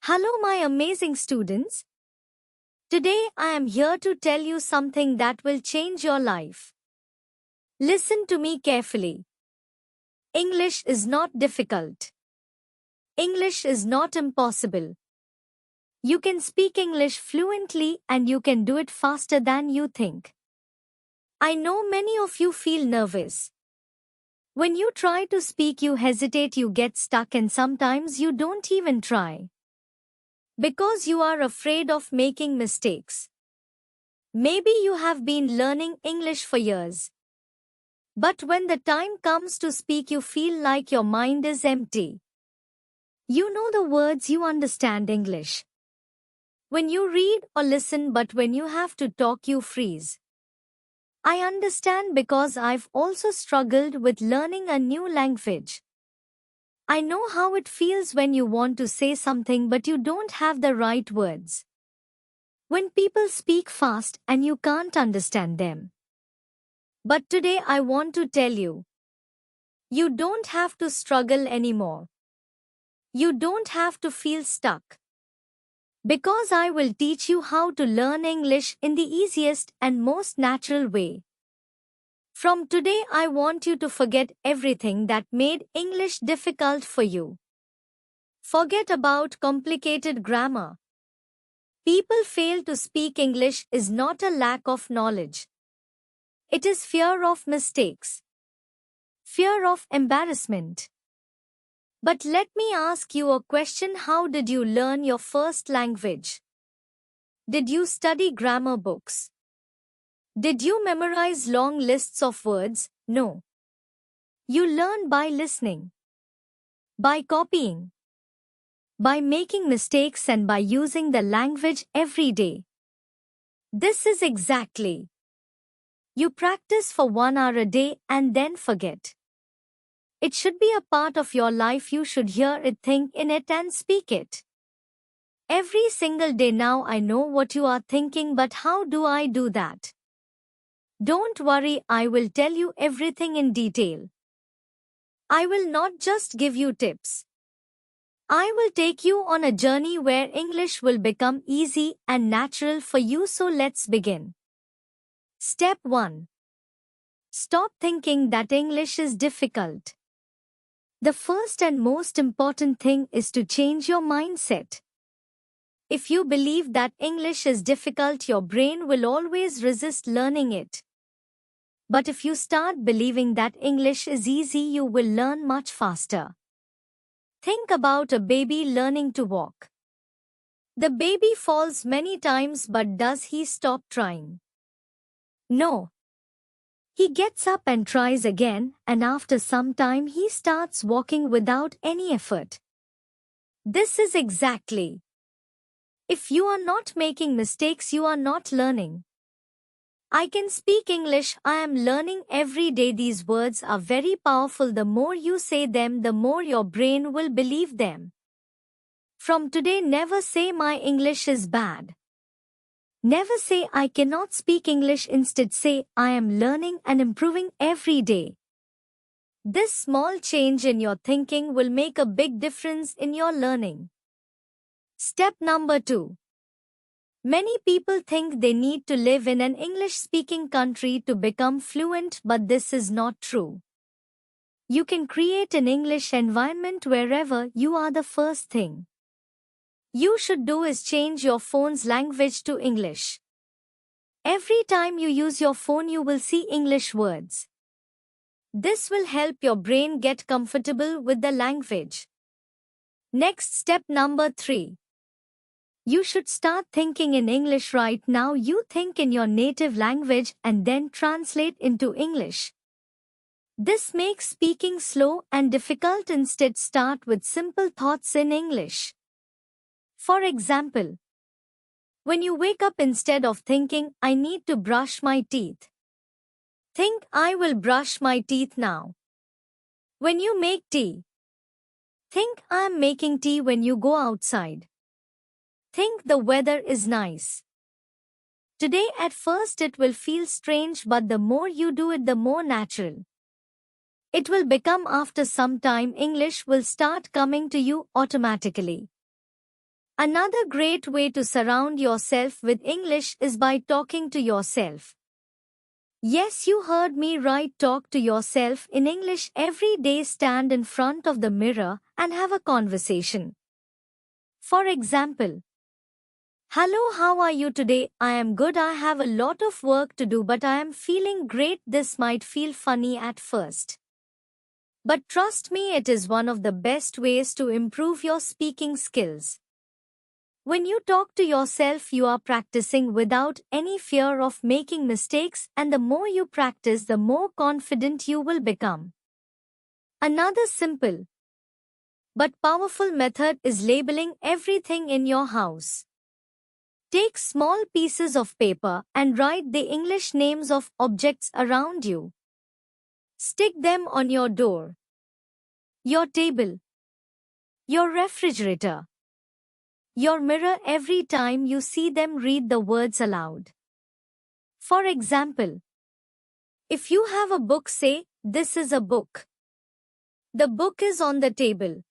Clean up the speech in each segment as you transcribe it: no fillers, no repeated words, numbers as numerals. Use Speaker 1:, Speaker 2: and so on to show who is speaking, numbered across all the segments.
Speaker 1: Hello, my amazing students. Today I am here to tell you something that will change your life. Listen to me carefully. English is not difficult. English is not impossible. You can speak English fluently and you can do it faster than you think. I know many of you feel nervous. When you try to speak, you hesitate, you get stuck, and sometimes you don't even try. Because you are afraid of making mistakes. Maybe you have been learning English for years. But when the time comes to speak, you feel like your mind is empty. You know the words, you understand English. When you read or listen, but when you have to talk, you freeze. I understand because I've also struggled with learning a new language. I know how it feels when you want to say something but you don't have the right words. When people speak fast and you can't understand them. But today I want to tell you, you don't have to struggle anymore. You don't have to feel stuck. Because I will teach you how to learn English in the easiest and most natural way. From today I want you to forget everything that made English difficult for you. Forget about complicated grammar. People fail to speak English is not a lack of knowledge. It is fear of mistakes. Fear of embarrassment. But let me ask you a question. How did you learn your first language? Did you study grammar books? Did you memorize long lists of words? No. You learn by listening, by copying, by making mistakes, and by using the language every day. This is exactly. You practice for 1 hour a day and then forget. It should be a part of your life. You should hear it, think in it, and speak it. Every single day. Now I know what you are thinking, but how do I do that? Don't worry, I will tell you everything in detail. I will not just give you tips. I will take you on a journey where English will become easy and natural for you. So let's begin. Step 1. Stop thinking that English is difficult. The first and most important thing is to change your mindset. If you believe that English is difficult, your brain will always resist learning it. But if you start believing that English is easy, you will learn much faster. Think about a baby learning to walk. The baby falls many times, but does he stop trying? No. He gets up and tries again, and after some time he starts walking without any effort. This is exactly. If you are not making mistakes, you are not learning. I can speak English. I am learning every day. These words are very powerful. The more you say them, the more your brain will believe them. From today, never say my English is bad. Never say I cannot speak English. Instead, say I am learning and improving every day. This small change in your thinking will make a big difference in your learning. Step number 2. Many people think they need to live in an English-speaking country to become fluent, but this is not true. You can create an English environment wherever you are. The first thing you should do is change your phone's language to English. Every time you use your phone, you will see English words. This will help your brain get comfortable with the language. Next, step number 3. You should start thinking in English right now. You think in your native language and then translate into English. This makes speaking slow and difficult. Instead, start with simple thoughts in English. For example, when you wake up, instead of thinking, I need to brush my teeth, think, I will brush my teeth now. When you make tea, think, I am making tea. When you go outside, think, the weather is nice. Today, at first it will feel strange, but the more you do it, the more natural it will become. After some time, English will start coming to you automatically. Another great way to surround yourself with English is by talking to yourself. Yes, you heard me right. Talk to yourself in English every day. Stand in front of the mirror and have a conversation. For example, hello, how are you today? I am good. I have a lot of work to do, but I am feeling great. This might feel funny at first, but trust me, it is one of the best ways to improve your speaking skills. When you talk to yourself, you are practicing without any fear of making mistakes, and the more you practice, the more confident you will become. Another simple but powerful method is labeling everything in your house. Take small pieces of paper and write the English names of objects around you. Stick them on your door, your table, your refrigerator, your mirror. Every time you see them, read the words aloud. For example, if you have a book, say, "This is a book." The book is on the table.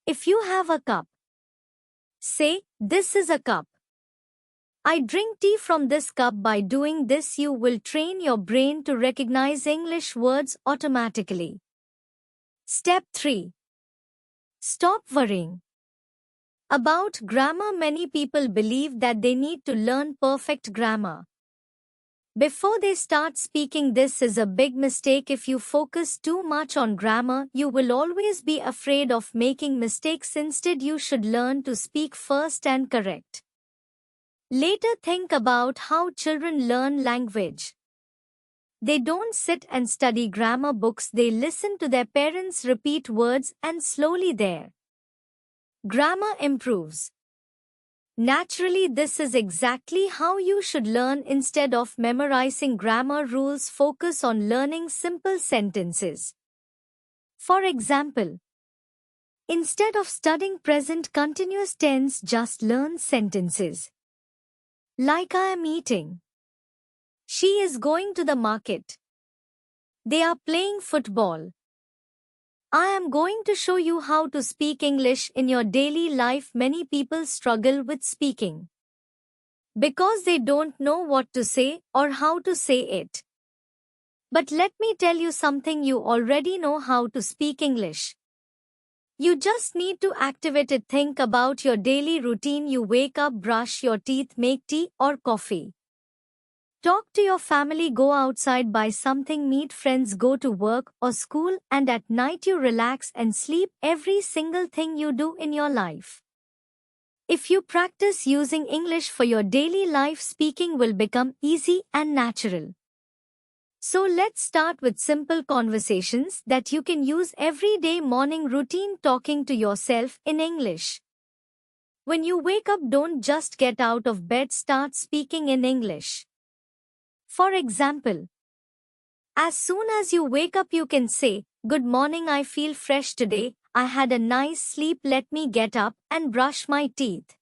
Speaker 1: If you have a cup, say, "This is a cup." I drink tea from this cup. By doing this, you will train your brain to recognize English words automatically. Step 3. Stop worrying about grammar. Many people believe that they need to learn perfect grammar before they start speaking. This is a big mistake. If you focus too much on grammar, you will always be afraid of making mistakes. Instead, you should learn to speak first and correct. Later, think about how children learn language. They don't sit and study grammar books. They listen to their parents repeat words, and slowly their grammar improves. Naturally, this is exactly how you should learn. Instead of memorizing grammar rules, focus on learning simple sentences. For example, instead of studying present continuous tense, just learn sentences like I am eating. She is going to the market. They are playing football. I am going to show you how to speak English in your daily life. Many people struggle with speaking because they don't know what to say or how to say it. But let me tell you something, you already know how to speak English. You just need to activate it. Think about your daily routine. You wake up, brush your teeth, make tea or coffee. Talk to your family, go outside, buy something, meet friends, go to work or school, and at night you relax and sleep. Every single thing you do in your life. If you practice using English for your daily life, speaking will become easy and natural. So let's start with simple conversations that you can use every day. Morning routine, talking to yourself in English. When you wake up, don't just get out of bed, start speaking in English. For example, as soon as you wake up, you can say, "Good morning, I feel fresh today. I had a nice sleep. Let me get up and brush my teeth."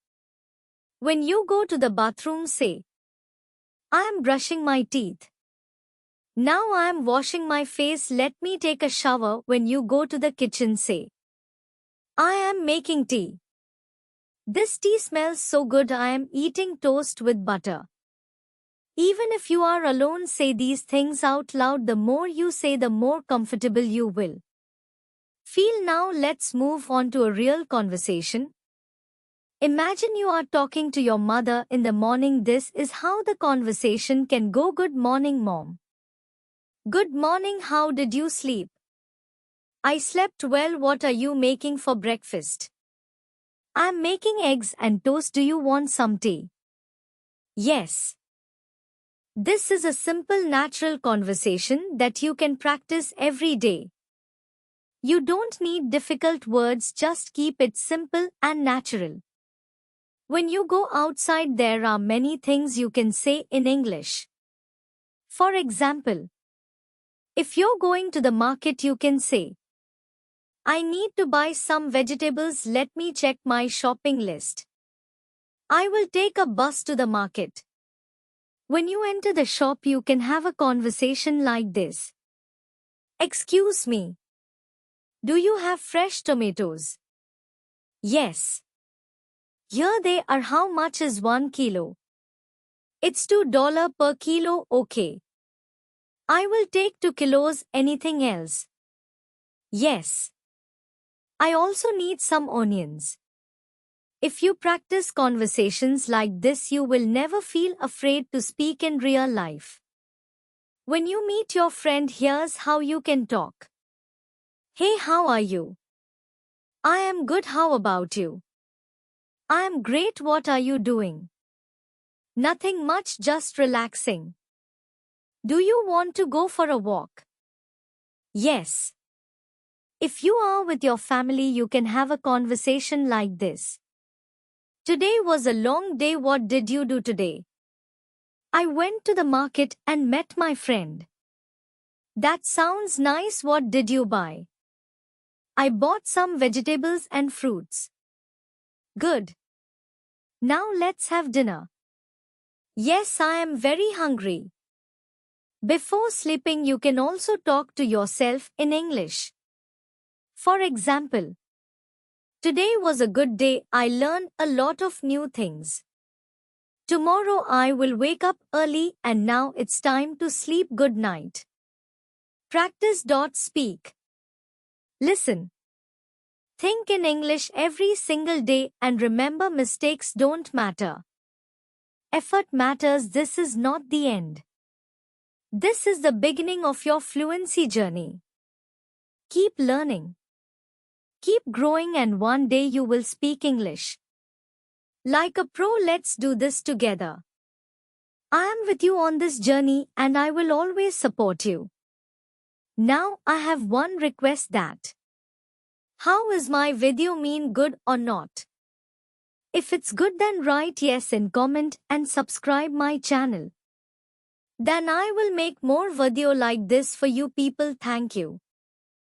Speaker 1: When you go to the bathroom, say, "I am brushing my teeth. Now I am washing my face. Let me take a shower." When you go to the kitchen, say, "I am making tea. This tea smells so good. I am eating toast with butter." Even if you are alone, say these things out loud. The more you say, the more comfortable you will feel. Now let's move on to a real conversation. Imagine you are talking to your mother in the morning. This is how the conversation can go. "Good morning, Mom. Good morning, how did you sleep?" "I slept well. What are you making for breakfast?" "I'm making eggs and toast. Do you want some tea?" Yes. This is a simple, natural conversation that you can practice every day. You don't need difficult words, just keep it simple and natural. When you go outside, there are many things you can say in English. For example, if you're going to the market, you can say, "I need to buy some vegetables. Let me check my shopping list. I will take a bus to the market." When you enter the shop, you can have a conversation like this. "Excuse me. Do you have fresh tomatoes?" "Yes." Here they are. How much is 1 kilo? It's $2 per kilo. Okay. I will take 2 kilos. Anything else? Yes. I also need some onions. If you practice conversations like this, you will never feel afraid to speak in real life. When you meet your friend, here's how you can talk. Hey, how are you? I am good. How about you? I am great. What are you doing? Nothing much, just relaxing. Do you want to go for a walk? Yes. If you are with your family, you can have a conversation like this. Today was a long day. What did you do today? I went to the market and met my friend. That sounds nice. What did you buy? I bought some vegetables and fruits. Good. Now let's have dinner. Yes, I am very hungry. Before sleeping, you can also talk to yourself in English. For example, today was a good day. I learned a lot of new things. Tomorrow I will wake up early and now it's time to sleep. Good night. Practice. Speak. Listen. Think in English every single day and remember, mistakes don't matter. Effort matters. This is not the end. This is the beginning of your fluency journey. Keep learning. Keep growing, and one day you will speak English like a pro. Let's do this together. I am with you on this journey and I will always support you. Now I have one request. That how is my video? Mean good or not? If it's good, then write yes in comment and subscribe my channel. Then I will make more video like this for you people. Thank you.